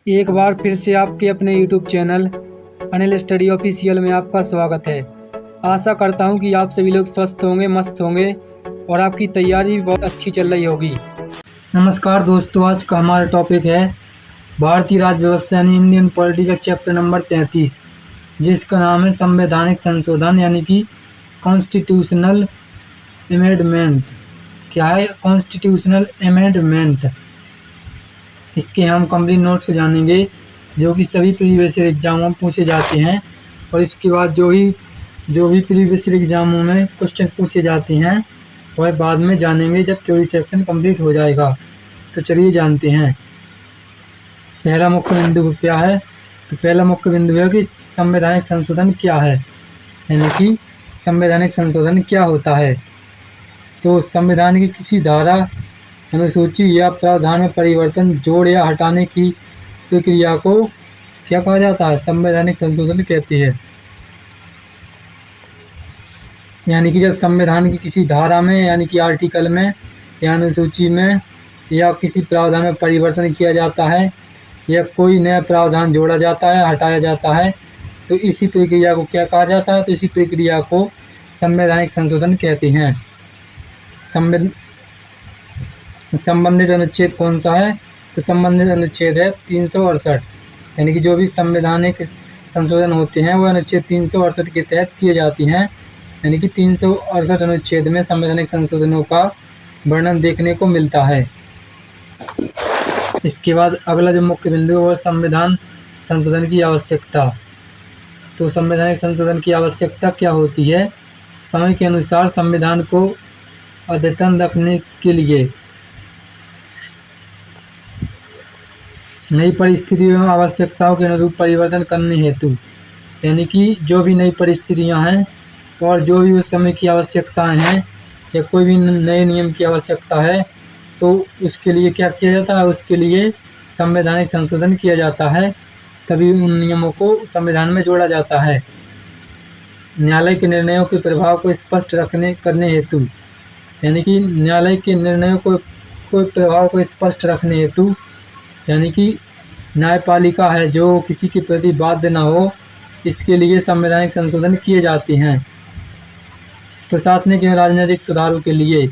एक बार फिर से आपके अपने YouTube channel Anil study official में आपका स्वागत है। आशा करता हूं कि आप सभी लोग स्वस्थ होंगे, मस्त होंगे और आपकी तैयारी भी बहुत अच्छी चल रही होगी। नमस्कार दोस्तों, आज का हमारा टॉपिक है भारतीय राज्य व्यवस्था यानी इंडियन पॉलिटी का चैप्टर नंबर 33, जिसका नाम है संवैधानिक संशोधन यानी कि कॉन्स्टिट्यूशनल अमेंडमेंट। क्या है कॉन्स्टिट्यूशनल अमेंडमेंट? इसके हम कंप्लीट नोट्स जानेंगे जो कि सभी प्रीवियस ईयर एग्जामों में पूछे जाते हैं, और इसके बाद जो भी प्रीवियस ईयर एग्जामों में क्वेश्चन पूछे जाते हैं वह बाद में जानेंगे जब थ्योरी सेक्शन कंप्लीट हो जाएगा। तो चलिए जानते हैं पहला मुख्य बिंदु क्या है। तो पहला मुख्य बिंदु है कि संवैधानिक संशोधन क्या है, यानी कि संवैधानिक संशोधन क्या होता है। तो संविधान की किसी धारा, अनुसूची या प्रावधान में परिवर्तन, जोड़ या हटाने की प्रक्रिया को क्या कहा जाता है? संवैधानिक संशोधन कहते हैं। यानी कि जब संविधान की किसी धारा में यानी कि आर्टिकल में या अनुसूची में या किसी प्रावधान में परिवर्तन किया जाता है या कोई नया प्रावधान जोड़ा जाता है, हटाया जाता है, तो इसी प्रक्रिया को क्या कहा जाता है? तो इसी प्रक्रिया को संवैधानिक संशोधन कहते हैं। संबंधित अनुच्छेद कौन सा है? तो संबंधित अनुच्छेद है 368, यानी कि जो भी संवैधानिक संशोधन होते हैं वह अनुच्छेद 368 के तहत किए जाती हैं। यानी कि 368 अनुच्छेद में संवैधानिक संशोधनों का वर्णन देखने को मिलता है। इसके बाद अगला जो मुख्य बिंदु है वह संविधान संशोधन की आवश्यकता। तो संवैधानिक संशोधन की आवश्यकता क्या होती है? समय के अनुसार संविधान को अद्यतन रखने के लिए, नई परिस्थितियों एवं आवश्यकताओं के अनुरूप परिवर्तन करने हेतु, यानी कि जो भी नई परिस्थितियां हैं और जो भी उस समय की आवश्यकताएं हैं या कोई भी नए नियम की आवश्यकता है तो उसके लिए क्या किया जाता है? उसके लिए संवैधानिक संशोधन किया जाता है, तभी उन नियमों को संविधान में जोड़ा जाता है। न्यायालय के निर्णयों के प्रभाव को स्पष्ट करने हेतु, यानी कि न्यायालय के निर्णयों को प्रभाव को स्पष्ट रखने हेतु, यानी कि न्यायपालिका है जो किसी के प्रति बाध्य न हो, इसके लिए संवैधानिक संशोधन किए जाते हैं। प्रशासनिक एवं राजनीतिक सुधारों के लिए,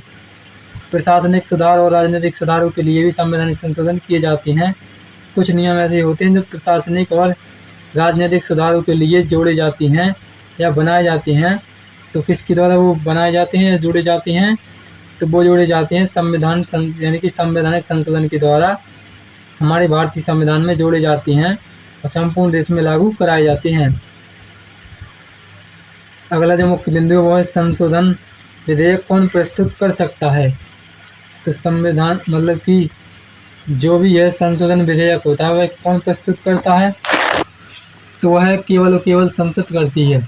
प्रशासनिक सुधार और राजनीतिक सुधारों के लिए भी संवैधानिक संशोधन किए जाते हैं। कुछ नियम ऐसे होते हैं जो प्रशासनिक और राजनीतिक सुधारों के लिए जोड़े जाते हैं या बनाए जाते हैं। तो किसके द्वारा वो बनाए जाते हैं या जोड़े जाते हैं? तो वो जोड़े जाते हैं यानी कि संवैधानिक संशोधन के द्वारा हमारे भारतीय संविधान में जोड़े जाते हैं और संपूर्ण देश में लागू कराए जाते हैं। अगला जो मुख्य बिंदु है वो है संशोधन विधेयक कौन प्रस्तुत कर सकता है। तो संविधान मतलब कि जो भी है संशोधन विधेयक होता है वह कौन प्रस्तुत करता है? तो वह केवल संसद करती है।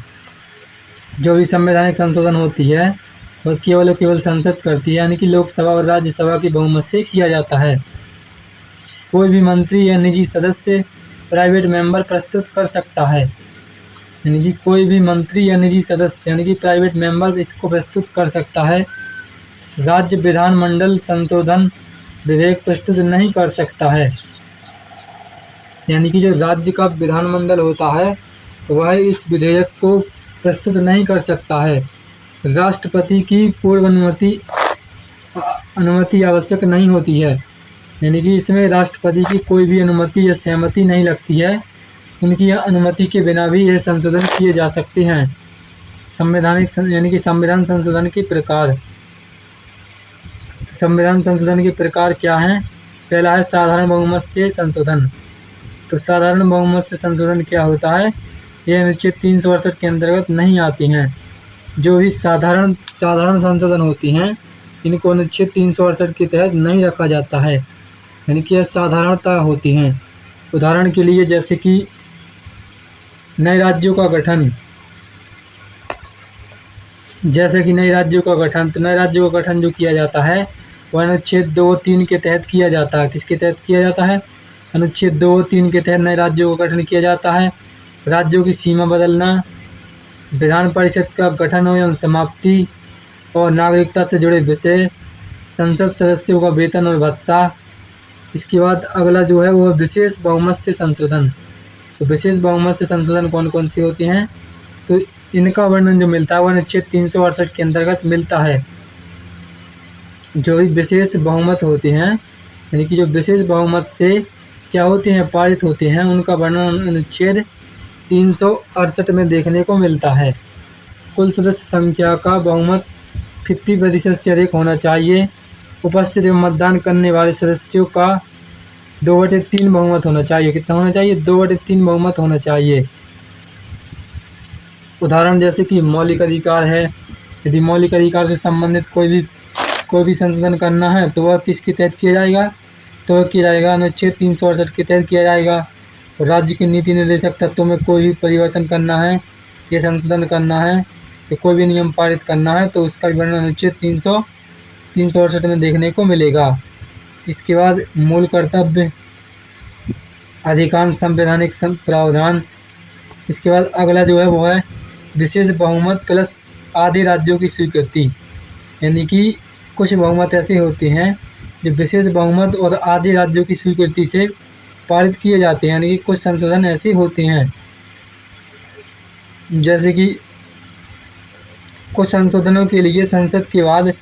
जो भी संवैधानिक संशोधन होती है वह केवल संसद करती है, यानी कि लोकसभा और राज्यसभा की बहुमत से किया जाता है। कोई भी मंत्री या निजी सदस्य प्राइवेट मेंबर प्रस्तुत कर सकता है, यानी कि कोई भी मंत्री या निजी सदस्य यानी कि प्राइवेट मेंबर इसको प्रस्तुत कर सकता है। राज्य विधानमंडल संशोधन विधेयक प्रस्तुत नहीं कर सकता है, यानी कि जो राज्य का विधानमंडल होता है वह इस विधेयक को प्रस्तुत नहीं कर सकता है। राष्ट्रपति की पूर्व अनुमति आवश्यक नहीं होती है, यानी कि इसमें राष्ट्रपति की कोई भी अनुमति या सहमति नहीं लगती है। उनकी अनुमति के बिना भी ये संशोधन किए जा सकते हैं। यानी कि संविधान संशोधन के प्रकार। संविधान संशोधन के प्रकार क्या हैं? पहला है साधारण बहुमत से संशोधन। तो साधारण बहुमत से संशोधन क्या होता है? ये अनुच्छेद 368 के अंतर्गत नहीं आती हैं। जो भी साधारण संशोधन होती हैं इनको अनुच्छेद 368 के तहत नहीं रखा जाता है, यानी कि साधारणता होती हैं। उदाहरण के लिए जैसे कि नए राज्यों का गठन, तो नए राज्यों का गठन जो किया जाता है वह अनुच्छेद 2-3 के तहत किया जाता है। किसके तहत किया जाता है? अनुच्छेद 2-3 के तहत नए राज्यों का गठन किया जाता है। राज्यों की सीमा बदलना, विधान परिषद का गठन एवं समाप्ति और नागरिकता से जुड़े विषय, संसद सदस्यों का वेतन और भत्ता, इसके बाद अगला जो है वो विशेष बहुमत से संशोधन। तो विशेष बहुमत से संशोधन कौन कौन से होते हैं, तो इनका वर्णन जो मिलता है वो अनुच्छेद 368 के अंतर्गत मिलता है। जो भी विशेष बहुमत होते हैं, यानी कि जो विशेष बहुमत से क्या होते हैं, पारित होते हैं, उनका वर्णन अनुच्छेद 368 में देखने को मिलता है। कुल सदस्य संख्या का बहुमत 50% से अधिक होना चाहिए। उपस्थित एवं मतदान करने वाले सदस्यों का 2/3 बहुमत होना चाहिए। कितना होना चाहिए, 2/3 बहुमत होना चाहिए। उदाहरण जैसे कि मौलिक अधिकार है, यदि मौलिक अधिकार से संबंधित कोई भी संशोधन करना है तो वह किसके तहत किया जाएगा, तो वह किया जाएगा अनुच्छेद 368 के तहत किया जाएगा। राज्य के नीति निर्देशक तत्वों में कोई भी परिवर्तन करना है या संशोधन करना है या कोई भी नियम पारित करना है तो उसका वर्णन अनुच्छेद 368 में देखने को मिलेगा। इसके बाद मूल कर्तव्य, अधिकांश संवैधानिक प्रावधान। इसके बाद अगला जो है वो है विशेष बहुमत प्लस आधे राज्यों की स्वीकृति। यानी कि कुछ बहुमत ऐसे होते हैं जो विशेष बहुमत और आधे राज्यों की स्वीकृति से पारित किए जाते हैं। यानी कि कुछ संशोधन ऐसे होते हैं, जैसे कि कुछ संशोधनों के लिए संसद के बाद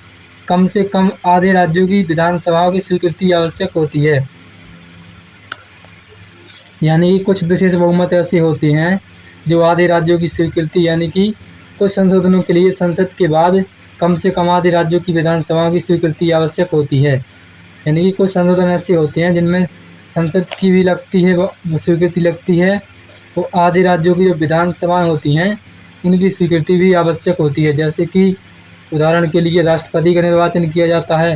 कम से कम आधे राज्यों की विधानसभाओं की स्वीकृति आवश्यक होती है। यानी कि कुछ विशेष बहुमत ऐसे होते हैं जो आधे राज्यों की स्वीकृति, यानी कि कुछ संशोधनों के लिए संसद के बाद कम से कम आधे राज्यों की विधानसभाओं की स्वीकृति आवश्यक होती है। यानी कि कुछ संशोधन ऐसे होते हैं जिनमें संसद की भी लगती है, स्वीकृति लगती है, तो आधे राज्यों की जो विधानसभाएं होती हैं इनकी स्वीकृति भी आवश्यक होती है। जैसे कि उदाहरण के लिए राष्ट्रपति का निर्वाचन किया जाता है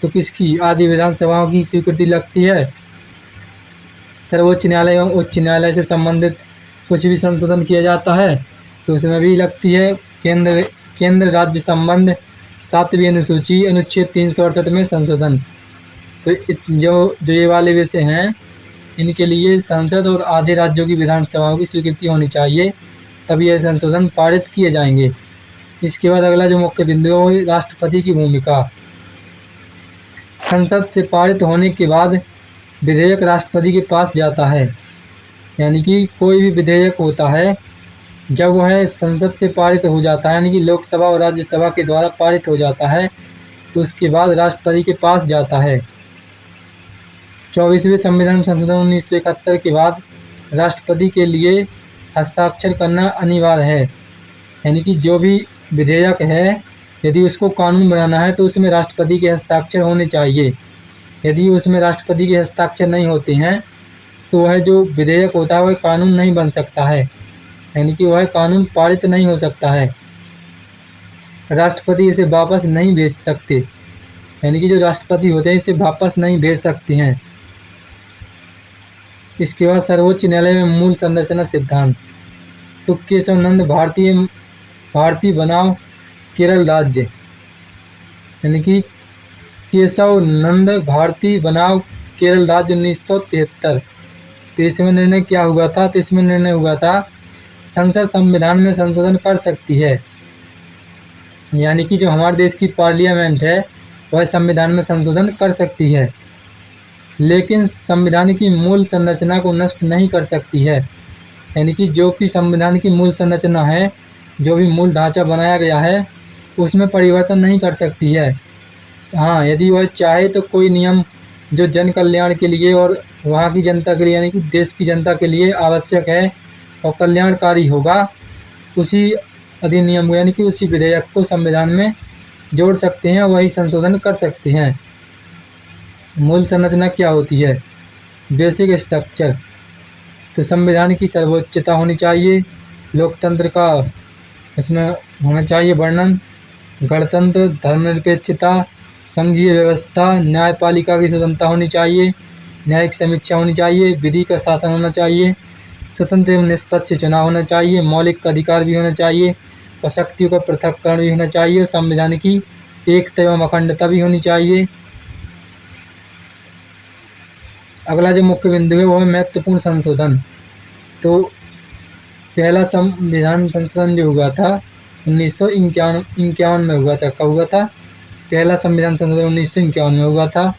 तो किसकी, आधे विधानसभाओं की स्वीकृति लगती है। सर्वोच्च न्यायालय एवं उच्च न्यायालय से संबंधित कुछ भी संशोधन किया जाता है तो उसमें भी लगती है। केंद्र राज्य संबंध 7वीं अनुसूची अनुच्छेद 368 में संशोधन। तो जो ये वाले विषय हैं इनके लिए संसद और आधे राज्यों की विधानसभाओं की स्वीकृति होनी चाहिए, तभी यह संशोधन पारित किए जाएंगे। इसके बाद अगला जो मुख्य बिंदु है राष्ट्रपति की भूमिका। संसद से पारित होने के बाद विधेयक राष्ट्रपति के पास जाता है। यानी कि कोई भी विधेयक होता है जब वह संसद से पारित हो जाता है, यानी कि लोकसभा और राज्यसभा के द्वारा पारित हो जाता है तो उसके बाद राष्ट्रपति के पास जाता है। 24वें संविधान संशोधन 1971 के बाद राष्ट्रपति के लिए हस्ताक्षर करना अनिवार्य है। यानी कि जो भी विधेयक है यदि उसको कानून बनाना है तो उसमें राष्ट्रपति के हस्ताक्षर होने चाहिए। यदि उसमें राष्ट्रपति के हस्ताक्षर नहीं होते हैं तो वह जो विधेयक होता है वह कानून नहीं बन सकता है, यानी कि वह कानून पारित नहीं हो सकता है। राष्ट्रपति इसे वापस नहीं भेज सकते, यानी कि जो राष्ट्रपति होते हैं इसे वापस नहीं भेज सकते हैं। इसके बाद सर्वोच्च न्यायालय में मूल संरचना सिद्धांत। तो केशव नंद भारती बनाम केरल राज्य, यानी कि केशव नंद भारती बनाम केरल राज्य 1973। तो इसमें निर्णय क्या हुआ था, तो इसमें निर्णय हुआ था संसद संविधान में संशोधन कर सकती है। यानी कि जो हमारे देश की पार्लियामेंट है वह संविधान में संशोधन कर सकती है, लेकिन संविधान की मूल संरचना को नष्ट नहीं कर सकती है। यानी कि जो कि संविधान की मूल संरचना है, जो भी मूल ढांचा बनाया गया है उसमें परिवर्तन नहीं कर सकती है। हाँ, यदि वह चाहे तो कोई नियम जो जन कल्याण के लिए और वहाँ की जनता के लिए, यानी कि देश की जनता के लिए आवश्यक है और कल्याणकारी होगा, उसी अधिनियम को यानी कि उसी विधेयक को संविधान में जोड़ सकते हैं, वही संशोधन कर सकते हैं। मूल संरचना क्या होती है, बेसिक स्ट्रक्चर। तो संविधान की सर्वोच्चता होनी चाहिए, लोकतंत्र का इसमें होना चाहिए वर्णन, गणतंत्र, धर्मनिरपेक्षता, संघीय व्यवस्था, न्यायपालिका की स्वतंत्रता होनी चाहिए, न्यायिक समीक्षा होनी चाहिए, विधि का शासन होना चाहिए, स्वतंत्र एवं निष्पक्ष चुनाव होना चाहिए, मौलिक अधिकार भी होना चाहिए और शक्तियों का पृथक्करण भी होना चाहिए, संविधान की एकता एवं अखंडता भी होनी चाहिए। अगला जो मुख्य बिंदु है वो है महत्वपूर्ण संशोधन। तो पहला संविधान संशोधन जो हुआ था 1951 में हुआ था। कब हुआ था? पहला संविधान संशोधन 1951 में हुआ था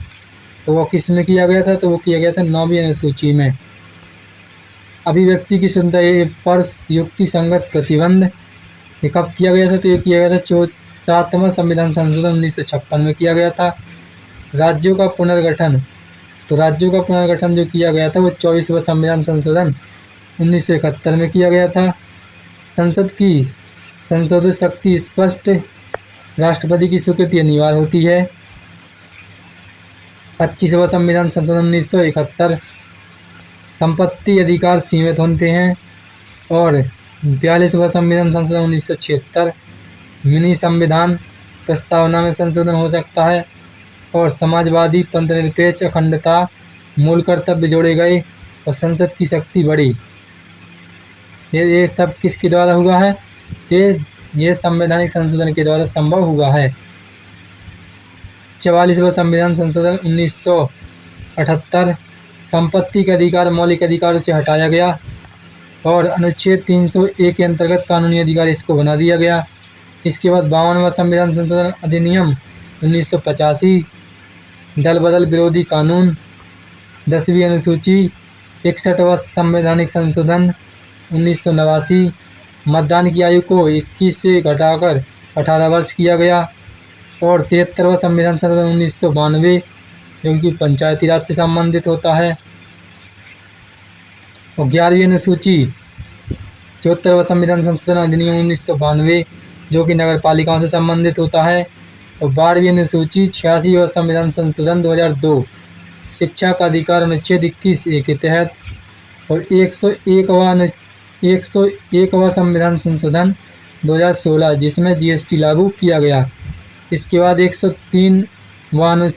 तो वो किस में किया गया था? तो वो किया गया था 9वीं अनुसूची में। अभिव्यक्ति की स्वतंत्रता पर युक्ति संगत प्रतिबंध ये कब किया गया था? तो ये किया गया था 7वां संविधान संशोधन 1956 में किया गया था। राज्यों का पुनर्गठन, तो राज्यों का पुनर्गठन जो किया गया था वो 24वां संविधान संशोधन 1971 में किया गया था। संसद की संशोधित शक्ति स्पष्ट, राष्ट्रपति की स्वीकृति अनिवार्य होती है। 25वां संविधान संशोधन 1971, संपत्ति अधिकार सीमित होते हैं। और 42वां संविधान संशोधन 1976, मिनी संविधान प्रस्तावना में संशोधन हो सकता है। और समाजवादी, तंत्रनिरपेक्ष, अखंडता, मूल कर्तव्य जोड़े गए और संसद की शक्ति बढ़ी। ये सब किसके द्वारा हुआ है? ये संवैधानिक संशोधन के द्वारा संभव हुआ है। 44वां संविधान संशोधन 1978, संपत्ति का अधिकार मौलिक अधिकारों से हटाया गया और अनुच्छेद 301 के अंतर्गत कानूनी अधिकार इसको बना दिया गया। इसके बाद 52वां संविधान संशोधन अधिनियम 1985, दल बदल विरोधी कानून, 10वीं अनुसूची। 61वां संवैधानिक संशोधन 1989, मतदान की आयु को 21 से घटाकर 18 वर्ष किया गया। और 73वां संविधान संशोधन 1992 जो कि पंचायती राज से संबंधित होता है। और 11वीं अनुसूची 74वां संविधान संशोधन अधिनियम 1992 जो कि नगर पालिकाओं से संबंधित होता है। और 12वीं अनुसूची 86वां संविधान संशोधन 2002 शिक्षा का अधिकार अनुच्छेद 21A के तहत। और 101वां संविधान संशोधन 2016 जिसमें GST लागू किया गया। इसके बाद 103वां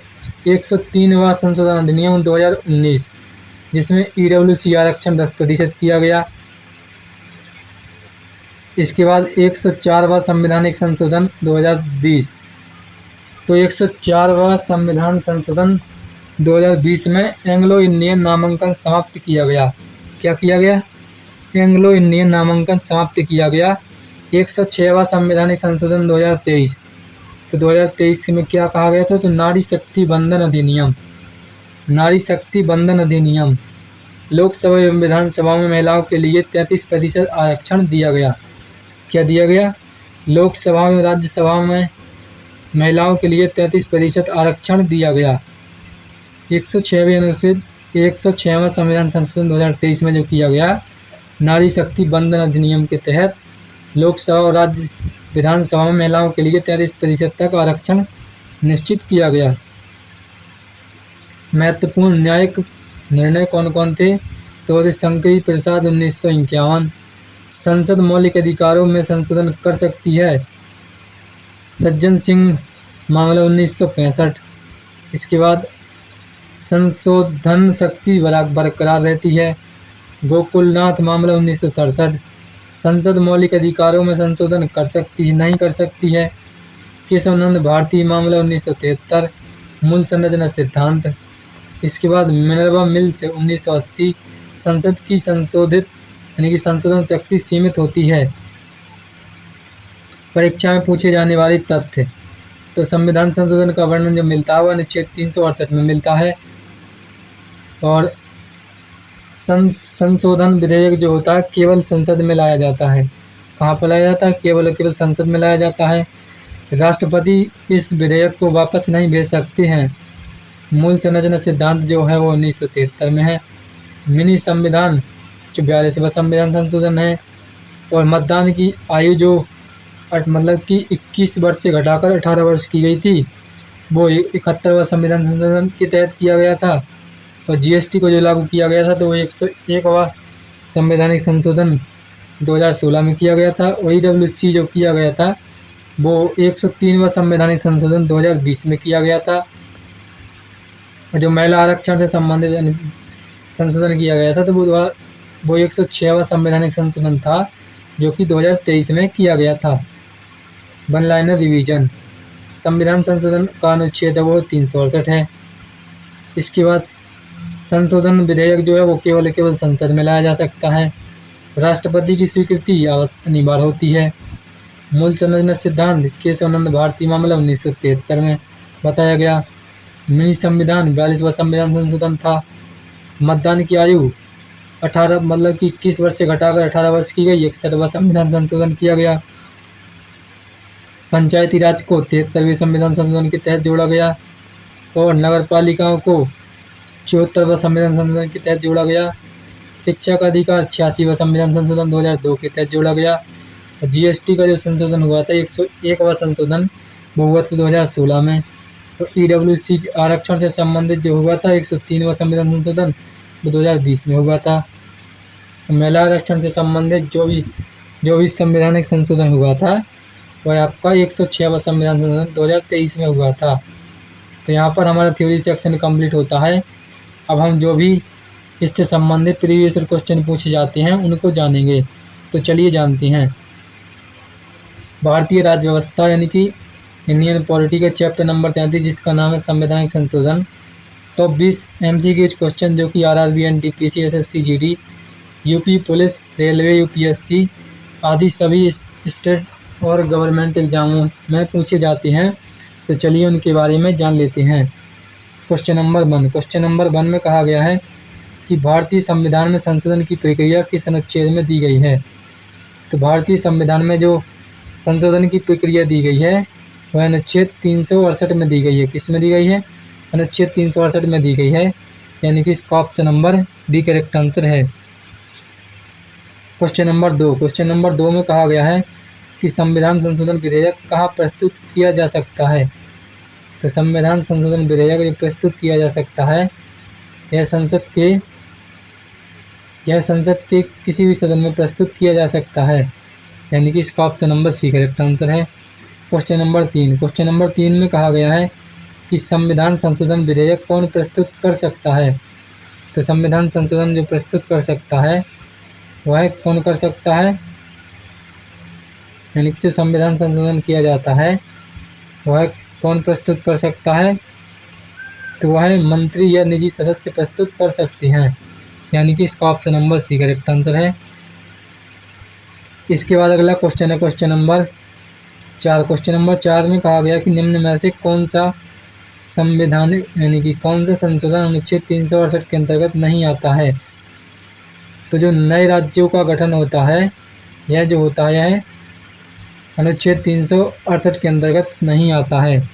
संशोधन अधिनियम 2019 जिसमें EWC आरक्षण 10% किया गया। इसके बाद 104वां संवैधानिक संशोधन 2020। तो 104वां संविधान संशोधन 2020 में एंग्लो इंडियन नामांकन समाप्त किया गया। क्या किया गया? एंग्लो इंडियन नामांकन समाप्त किया गया। 106वां संवैधानिक संशोधन 2023। तो 2023 में क्या कहा गया था? तो नारी शक्ति बंधन अधिनियम, नारी शक्ति बंधन अधिनियम। लोकसभा एवं विधानसभा में महिलाओं के लिए 33% आरक्षण दिया गया। क्या दिया गया? लोकसभा में राज्यसभा में महिलाओं के लिए 33% आरक्षण दिया गया। 106वें अनुच्छेद 106वां संविधान संशोधन 2023 में जो किया गया, नारी शक्ति बंधन अधिनियम के तहत लोकसभा और राज्य विधानसभा में महिलाओं के लिए 33% तक आरक्षण निश्चित किया गया। महत्वपूर्ण न्यायिक निर्णय कौन कौन थे? तो शंकरी प्रसाद 1951, संसद मौलिक अधिकारों में संशोधन कर सकती है। सज्जन सिंह मामला 1965। इसके बाद संशोधन शक्ति बरकरार रहती है। गोकुलनाथ मामला 1967, संसद मौलिक अधिकारों में संशोधन कर सकती है, नहीं कर सकती है। केशवानंद भारती मामला 1973, मूल संरचना सिद्धांत। इसके बाद मिनर्वा मिल्स 1980, संसद की संशोधित यानी कि संशोधन शक्ति सीमित होती है। परीक्षा में पूछे जाने वाले तथ्य, तो संविधान संशोधन का वर्णन जो मिलता है वह अनुच्छेद 368 में मिलता है। और संशोधन विधेयक जो होता है केवल संसद में लाया जाता है। कहाँ पर लाया जाता है? केवल संसद में लाया जाता है। राष्ट्रपति इस विधेयक को वापस नहीं भेज सकते हैं। मूल संरचना सिद्धांत जो है वो 1973 में है। मिनी संविधान 42वां संविधान संशोधन है। और मतदान की आयु जो मतलब कि 21 वर्ष से घटाकर 18 वर्ष की गई थी वो 71वां संविधान संशोधन के तहत किया गया था। और GST को जो लागू किया गया था तो वो 101वां संवैधानिक संशोधन 2016 में किया गया था। और EWC जो किया गया था वो 103वां संवैधानिक संशोधन 2020 में किया गया था। और जो महिला आरक्षण से संबंधित संशोधन किया गया था तो वो 106वां संवैधानिक संशोधन था जो कि 2023 में किया गया था। वन लाइनर रिवीजन, संविधान संशोधन का अनुच्छेद है वो 368 है। इसके बाद संशोधन विधेयक जो है वो केवल संसद में लाया जा सकता है। राष्ट्रपति की स्वीकृति अनिवार्य होती है। मूल संरचना सिद्धांत केशवानंद भारती मामला 1973 में बताया गया। मिनी संविधान 42वां संविधान संशोधन था। मतदान की आयु 18 मतलब कि 21 वर्ष से घटाकर 18 वर्ष की गई, 61वां संविधान संशोधन किया गया। पंचायती राज को 73वें संविधान संशोधन के तहत जोड़ा गया और नगर पालिकाओं को 74वां संविधान संशोधन के तहत जोड़ा गया। शिक्षा का अधिकार 86वां संविधान संशोधन 2002 के तहत जोड़ा गया। और जीएसटी का जो संशोधन हुआ था 101वां संशोधन वो हुआ था 2016 में। तो ईडब्ल्यूसी आरक्षण से संबंधित जो हुआ था 103वां संविधान संशोधन वो 2020 में हुआ था। महिला आरक्षण से संबंधित जो भी संवैधानिक संशोधन हुआ था वह आपका 106वां संविधान संशोधन 2023 में हुआ था। तो यहाँ पर हमारा थ्योरी सेक्शन कंप्लीट होता है। अब हम जो भी इससे संबंधित प्रीवियस क्वेश्चन पूछे जाते हैं उनको जानेंगे। तो चलिए जानते हैं। भारतीय राज्य व्यवस्था यानी कि इंडियन पॉलिटी का चैप्टर नंबर 33 जिसका नाम है संवैधानिक संशोधन। टॉप 20 MCQ क्वेश्चन जो कि RRB, NTPC, SSC, GD, UP police, railway, UPSC आदि सभी स्टेट और गवर्नमेंट एग्जामों में पूछे जाते हैं। तो चलिए उनके बारे में जान लेते हैं। Question number 1। क्वेश्चन नंबर 1 में कहा गया है कि भारतीय संविधान में संशोधन की प्रक्रिया किस अनुच्छेद में दी गई है। तो भारतीय संविधान में जो संशोधन की प्रक्रिया दी गई है वह अनुच्छेद 368 में दी गई है। किस में दी गई है? अनुच्छेद 368 में दी गई है, यानी कि इसका option number D correct answer है। Question number 2। क्वेश्चन नंबर 2 में कहा गया है कि संविधान संशोधन विधेयक कहाँ प्रस्तुत किया जा सकता है। तो संविधान संशोधन विधेयक जो प्रस्तुत किया जा सकता है यह संसद के किसी भी सदन में प्रस्तुत किया जा सकता है, यानी कि इसका option number C correct answer है। Question number 3। क्वेश्चन नंबर 3 में कहा गया है कि संविधान संशोधन विधेयक कौन प्रस्तुत कर सकता है। तो संविधान संशोधन जो प्रस्तुत कर सकता है वह कौन कर सकता है, यानी कि जो संविधान संशोधन किया जाता है वह कौन प्रस्तुत कर सकता है। तो वह मंत्री या निजी सदस्य प्रस्तुत कर सकते हैं, यानी कि इसका option number C correct answer है। इसके बाद अगला क्वेश्चन है क्वेश्चन नंबर 4। क्वेश्चन नंबर 4 में कहा गया कि निम्न में से कौन सा संवैधानिक यानी कि कौन सा संशोधन अनुच्छेद 368 के अंतर्गत नहीं आता है। तो जो नए राज्यों का गठन होता है यह जो होता है यह अनुच्छेद 368 के अंतर्गत नहीं आता है।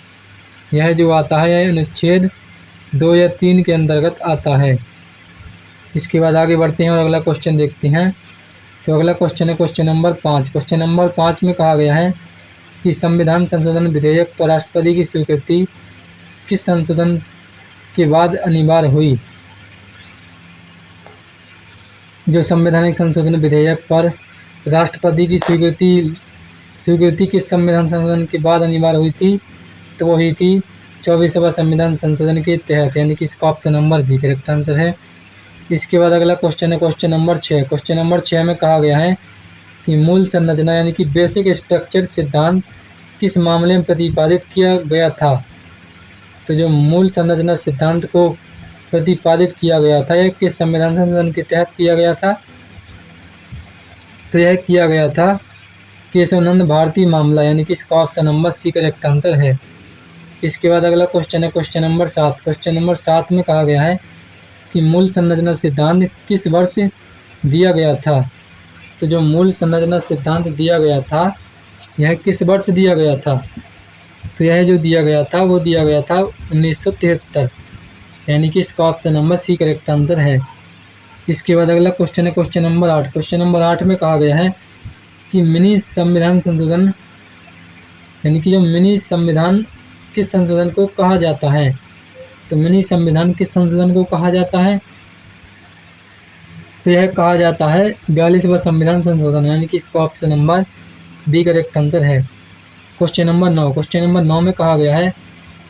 यह जो आता है यह अनुच्छेद 2 या 3 के अंतर्गत आता है। इसके बाद आगे बढ़ते हैं और अगला क्वेश्चन देखते हैं। तो अगला क्वेश्चन है क्वेश्चन नंबर 5। क्वेश्चन नंबर 5 में कहा गया है कि संविधान संशोधन विधेयक पर राष्ट्रपति की स्वीकृति किस संशोधन के बाद अनिवार्य हुई। जो संवैधानिक संशोधन विधेयक पर राष्ट्रपति की स्वीकृति किस संविधान संशोधन के बाद अनिवार्य हुई थी। तो वो हुई थी 24वां संविधान संशोधन के तहत, यानी कि इसका option number B correct answer है। इसके बाद अगला क्वेश्चन है क्वेश्चन नंबर 6। क्वेश्चन नंबर 6 में कहा गया है कि मूल संरचना यानी कि बेसिक स्ट्रक्चर सिद्धांत किस मामले में प्रतिपादित किया गया था। तो जो मूल संरचना सिद्धांत को प्रतिपादित किया गया था यह किस संविधान संशोधन के तहत किया गया था। तो यह किया गया था केशवानंद भारती मामला, यानी कि इसका option number C correct answer है। इसके बाद अगला क्वेश्चन है क्वेश्चन नंबर 7। क्वेश्चन नंबर 7 में कहा गया है कि मूल संरचना सिद्धांत किस वर्ष दिया गया था। तो जो मूल संरचना सिद्धांत दिया गया था यह किस वर्ष दिया गया था। तो यह जो दिया गया था वो दिया गया था 1973, यानी कि इसका option number C correct answer है। इसके बाद अगला क्वेश्चन है क्वेश्चन नंबर 8। क्वेश्चन नंबर 8 में कहा गया है कि मिनी संविधान संशोधन यानी कि जो मिनी संविधान किस संशोधन को कहा जाता है। तो मिनी संविधान किस संशोधन को कहा जाता है। तो यह कहा जाता है 42वां संविधान संशोधन, यानी कि इसका option number B correct answer है। Question number 9। क्वेश्चन नंबर 9 में कहा गया है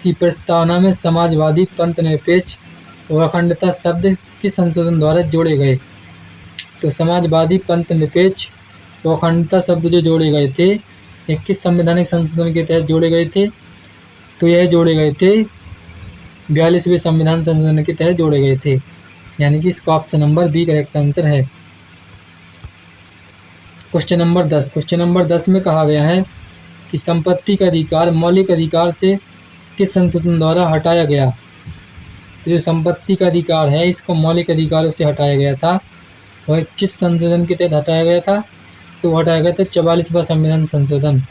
कि प्रस्तावना में समाजवादी पंथ निरपेक्ष और अखंडता शब्द किस संशोधन द्वारा जोड़े गए। तो समाजवादी पंथ निरपेक्ष और अखंडता शब्द जो जोड़े गए थे ये किस संवैधानिक संशोधन के तहत जोड़े गए थे। तो यह जोड़े गए थे 42वें संविधान संशोधन के तहत जोड़े गए थे, यानी कि इसका option number B correct answer है। Question number 10। क्वेश्चन नंबर 10 में कहा गया है कि संपत्ति का अधिकार मौलिक अधिकार से किस संशोधन द्वारा हटाया गया। तो जो संपत्ति का अधिकार है इसको मौलिक अधिकारों से हटाया गया था, वह किस संशोधन के तहत हटाया गया था? तो हटाया गया था 44वां संविधान संशोधन,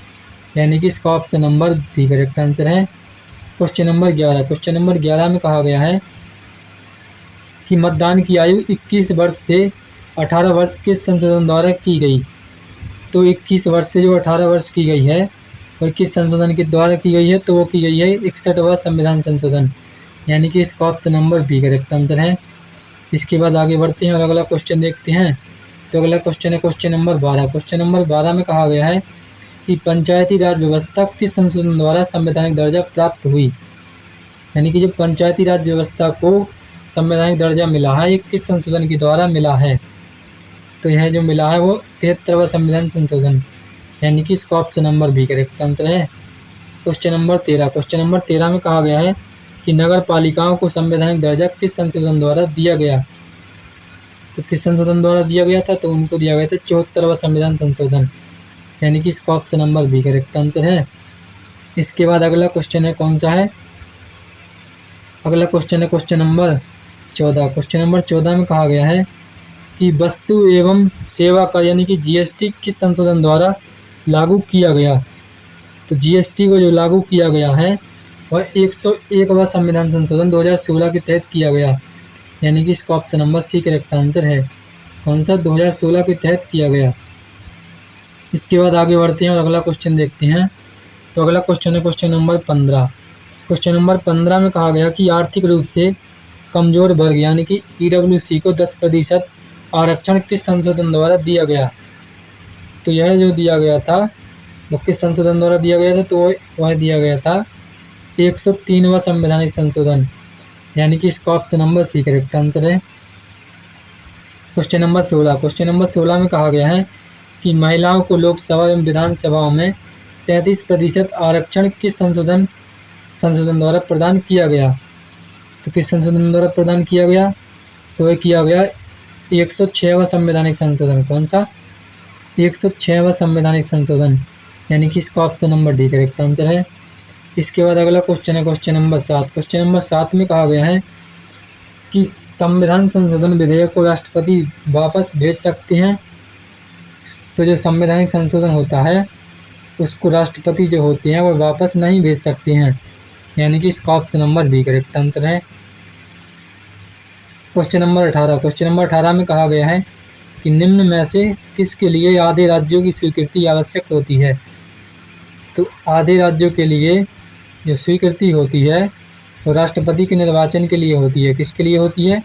यानी कि इसका option number B correct answer है। क्वेश्चन नंबर 11, क्वेश्चन नंबर 11 में कहा गया है कि मतदान की आयु 21 वर्ष से 18 वर्ष किस संशोधन द्वारा की गई? तो 21 वर्ष से जो 18 वर्ष की गई है वह किस संशोधन के द्वारा की गई है? तो वो की गई है 61वां संविधान संशोधन, यानी कि इसका option number B correct answer है। इसके बाद आगे बढ़ते हैं और अगला क्वेश्चन देखते हैं। तो अगला क्वेश्चन है क्वेश्चन नंबर 12। क्वेश्चन नंबर 12 में कहा गया है कि पंचायती राज व्यवस्था किस संशोधन द्वारा संवैधानिक दर्जा प्राप्त हुई? यानी कि जो पंचायती राज व्यवस्था को संवैधानिक दर्जा मिला है ये किस संशोधन के द्वारा मिला है? तो यह जो मिला है वो 73वां संविधान संशोधन, यानी कि इसका option number B correct answer है। क्वेश्चन नंबर 13, क्वेश्चन नंबर 13 में कहा गया है कि नगर पालिकाओं को संवैधानिक दर्जा किस संशोधन द्वारा दिया गया? तो किस संशोधन द्वारा दिया गया था? तो उनको दिया गया था 74वां संविधान संशोधन, यानी कि इसका option number B correct answer है। इसके बाद अगला क्वेश्चन है कौन सा है? अगला क्वेश्चन है क्वेश्चन नंबर 14। क्वेश्चन नंबर 14 में कहा गया है कि वस्तु एवं सेवा कर यानी कि जीएसटी किस संशोधन द्वारा लागू किया गया? तो जीएसटी को जो लागू किया गया है वह 101वां संविधान संशोधन 2016 के तहत किया गया, यानी कि इसका option number C correct answer है। कौन सा? 2016 के तहत किया गया। इसके बाद आगे बढ़ते हैं और अगला क्वेश्चन देखते हैं। तो अगला क्वेश्चन है क्वेश्चन नंबर 15। क्वेश्चन नंबर 15 में कहा गया कि आर्थिक रूप से कमजोर वर्ग यानी कि ईडब्ल्यूसी को 10% आरक्षण किस संशोधन द्वारा दिया गया? तो यह जो दिया गया था वो किस संशोधन द्वारा दिया गया था? तो वह दिया गया था 103वां संवैधानिक संशोधन, यानी कि इसका option number C correct answer है। क्वेश्चन नंबर 16, क्वेश्चन नंबर 16 में कहा गया है कि महिलाओं को लोकसभा एवं विधानसभाओं में 33% आरक्षण किस संशोधन द्वारा प्रदान किया गया? तो किस संशोधन द्वारा प्रदान किया गया? तो वह किया गया 106वां संवैधानिक संशोधन। कौन सा? 106वां संवैधानिक संशोधन, यानी कि इसका option number D correct answer है। इसके बाद अगला क्वेश्चन है क्वेश्चन नंबर 7। क्वेश्चन नंबर 7 में कहा गया है कि संविधान संशोधन विधेयक को राष्ट्रपति वापस भेज सकते हैं? तो जो संवैधानिक संशोधन होता है उसको राष्ट्रपति जो होते हैं वो वापस नहीं भेज सकते हैं, यानी कि इसका option number B correct answer है। क्वेश्चन नंबर 18, क्वेश्चन नंबर 18 में कहा गया है कि निम्न में से किसके लिए आधे राज्यों की स्वीकृति आवश्यक होती है? तो आधे राज्यों के लिए जो स्वीकृति होती है वो राष्ट्रपति के निर्वाचन के लिए होती है। किसके लिए होती है?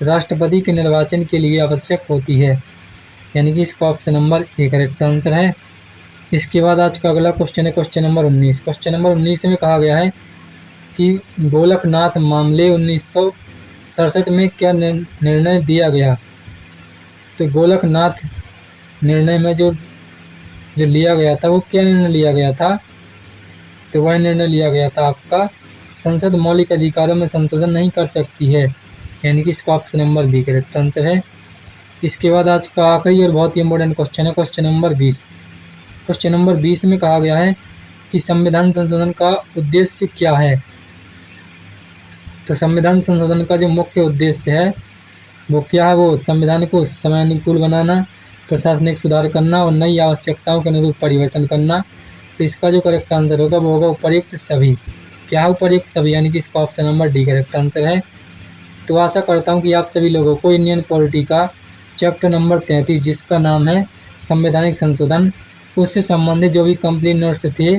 राष्ट्रपति के निर्वाचन के लिए आवश्यक होती है, यानी कि इसका option number A correct answer है। इसके बाद आज का अगला क्वेश्चन है क्वेश्चन नंबर 19। क्वेश्चन नंबर 19 में कहा गया है कि गोलकनाथ मामले 1967 में क्या निर्णय दिया गया? तो गोलकनाथ निर्णय में जो लिया गया था वो क्या निर्णय लिया गया था? तो वह निर्णय लिया गया था आपका संसद मौलिक अधिकारों में संशोधन नहीं कर सकती है, यानी कि इसका option number B correct answer है। इसके बाद आज का आखिरी और बहुत ही इंपॉर्टेंट क्वेश्चन है क्वेश्चन नंबर 20। क्वेश्चन नंबर 20 में कहा गया है कि संविधान संशोधन का उद्देश्य क्या है? तो संविधान संशोधन का जो मुख्य उद्देश्य है वो क्या है? वो संविधान को समयानुकूल बनाना, प्रशासनिक सुधार करना और नई आवश्यकताओं के अनुरूप परिवर्तन करना। तो इसका जो करेक्ट आंसर होगा वो होगा उपर्युक्त सभी। क्या है उपर्युक्त सभी? यानी कि इसका option number D correct answer है। तो आशा करता हूँ कि आप सभी लोगों को इंडियन पॉलिटी का चैप्टर नंबर 33 जिसका नाम है संवैधानिक संशोधन, उससे संबंधित जो भी कंप्लीट नोट्स थे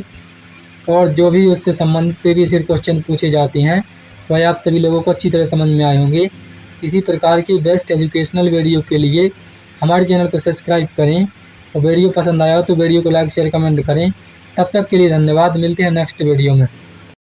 और जो भी उससे संबंधित प्रीवियस ईयर क्वेश्चन पूछे जाते हैं वह आप सभी लोगों को अच्छी तरह समझ में आए होंगे। इसी प्रकार की बेस्ट एजुकेशनल वीडियो के लिए हमारे चैनल को सब्सक्राइब करें और वीडियो पसंद आया हो तो वीडियो को लाइक शेयर कमेंट करें। तब तक के लिए धन्यवाद। मिलते हैं नेक्स्ट वीडियो में।